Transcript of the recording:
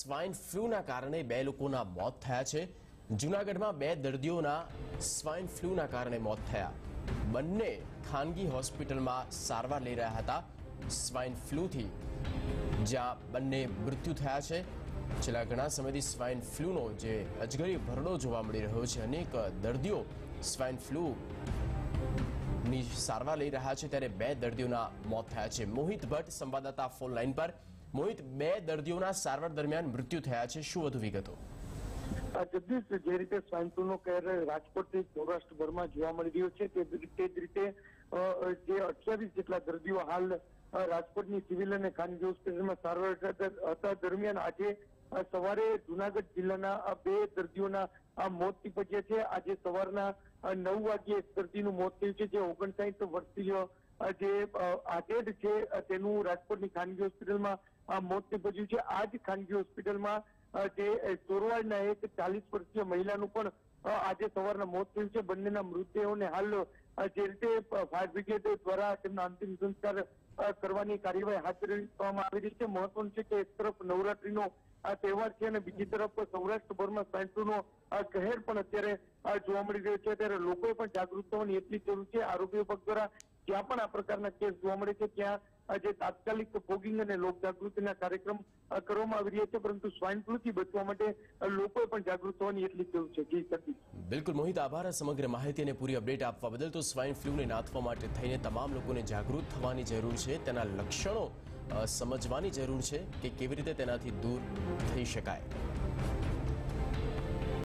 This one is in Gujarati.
સ્વાઇન ફ્લૂના કારણે 2 લોકોના મોત થયા છે। જૂનાગઢમાં 2 દર્દીઓના સ્વાઇન ફ્લૂના કારણે મોત થયા। બંને ખાનગી હોસ્પિટલમાં સારવાર લઈ રહ્યા હતા। સ્વાઇન ફ્લૂથી જ્યાં બંને મૃત્યુ થયા છે। છેલ્લા ઘણા સમયથી સ્વાઇન ફ્લૂનો જે અજગરી ભરડો જોવા મળી રહ્યો છે। અનેક દર્દીઓ સ્વાઇન ફ્લૂની સારવાર લઈ રહ્યા છે, ત્યારે 2 દર્દીઓના મોત થયા છે। મોહિત ભટ્ટ સંવાદદાતા ફોન લાઈન પર। મોહિત, 2 દર્દીઓના સારવાર દરમિયાન મૃત્યુ થયા છે, શું વધુ વિગતો? જગદીશ, જે રીતે સ્વાઇન ફ્લૂનો કહેર રાજકોટથી સૌરાષ્ટ્રભરમાં જોવા મળી રહ્યો છે, તે જ રીતે જે 28 જેટલા દર્દીઓ હાલ રાજકોટની સિવિલ અને ખાનગી હોસ્પિટલમાં સારવાર હતા દરમિયાન આજે સવારે જૂનાગઢ જિલ્લાના 2 દર્દીઓના મોત નીપજ્યા છે। આજે સવારના 9 વાગ્યે એક દર્દીનું મોત થયું છે, જે 59 વર્ષીય જે આટેડ છે તેનું રાજકોટની ખાનગી હોસ્પિટલમાં મોત નીપજ્યું છે। આ જ ખાનગી હોસ્પિટલમાં જે ચોરવાડના એક 40 વર્ષીય મહિલાનું પણ આજે સવારના મોત થયું છે। બંનેના મૃતદેહોને હાલ જે રીતે ફાયર બ્રિગેડ દ્વારા તેમના અંતિમ સંસ્કાર કરવાની કાર્યવાહી હાથ ધરવામાં આવી રહી છે। મહત્વનું છે કે એક તરફ નવરાત્રીનો આ તહેવાર છે અને બીજી તરફ સૌરાષ્ટ્રભરમાં સ્વાઇન ફ્લૂનો કહેર પણ અત્યારે જોવા મળી રહ્યો છે। ત્યારે લોકોએ પણ જાગૃત થવાની એટલી જરૂર છે। આરોગ્ય વિભાગ દ્વારા જ્યાં પણ આ પ્રકારના કેસ જોવા મળે છે ત્યાં જે તાત્કાલિક ફોગિંગ અને લોક જાગૃતિના કાર્યક્રમ કરવામાં આવી રહ્યા છે, પરંતુ સ્વાઇન ફ્લૂથી બચવા માટે લોકોએ પણ જાગૃત થવાની એટલી જરૂર છે। જી સતીશ। બિલકુલ મોહિત, આભાર સમગ્ર માહિતી અને પૂરી અપડેટ આપવા બદલ। તો સ્વાઇન ફ્લૂને નાથવા માટે થઈને તમામ લોકોને જાગૃત થવાની જરૂર છે, તેના લક્ષણો સમજવાની જરૂર છે કે કેવી રીતે તેનાથી દૂર થઈ શકાય।